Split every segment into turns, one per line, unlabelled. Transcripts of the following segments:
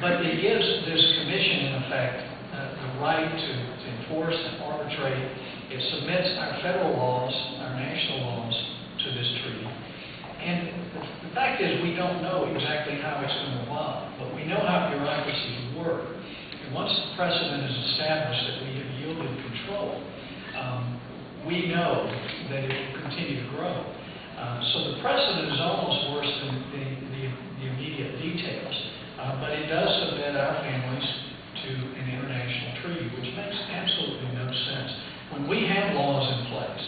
But it gives this commission, in effect, the right to enforce and arbitrate. It submits our federal laws, our national laws, to this treaty. And the fact is, we don't know exactly how it's going to evolve, but we know how bureaucracies work. And once the precedent is established that we have yielded control, we know that it will continue to grow. So the precedent is almost worse than the immediate details, but it does submit our families to an international treaty, which makes absolutely no sense. When we have laws in place,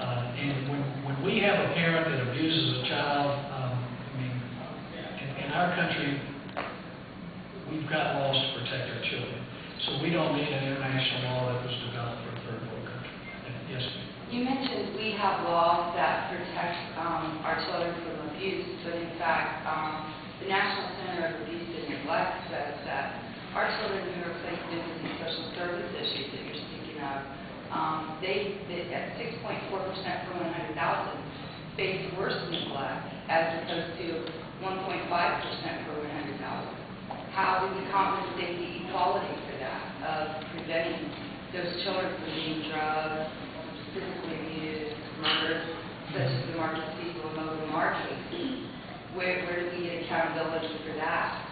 and when we have a parent that abuses a child, in our country, we've got laws to protect our children. So we don't need an international law that was developed for a third world country. Yes, ma'am.
You mentioned we have laws that protect our children from abuse, but in fact, the National Center of Abuse and Neglect says that our children who are placed into these social service issues that you're speaking of, they at 6.4% per 100,000 face worse neglect as opposed to 1.5% per 100,000. How do we compensate the equality for that, of preventing those children from being drugged, physically abused, murdered, such as the Marcus Cecil and Logan Marr case? Where do we get accountability for that?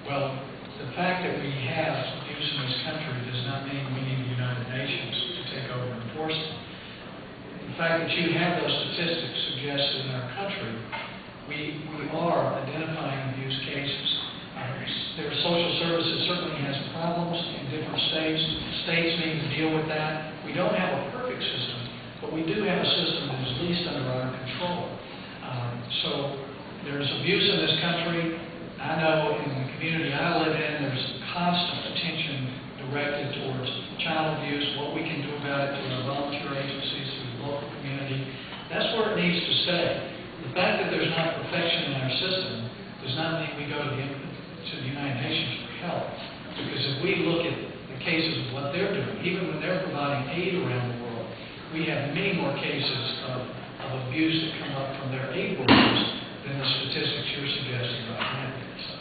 Well, the fact that we have abuse in this country does not mean we need the United Nations to take over and enforce it. The fact that you have those statistics suggests that in our country, we are identifying abuse cases. Their social services certainly has problems in different states. States need to deal with that. We don't have a perfect system, but we do have a system that is at least under our control. So there's abuse in this country. I know in the community I live in, there's constant attention directed towards child abuse, what we can do about it through our volunteer agencies, through the local community. That's where it needs to stay. The fact that there's not perfection in our system does not mean we go to the United Nations for help. Because if we look at the cases of what they're doing, even when they're providing aid around the world, we have many more cases of abuse that come up from their aid workers than the statistics you're suggesting right now. So.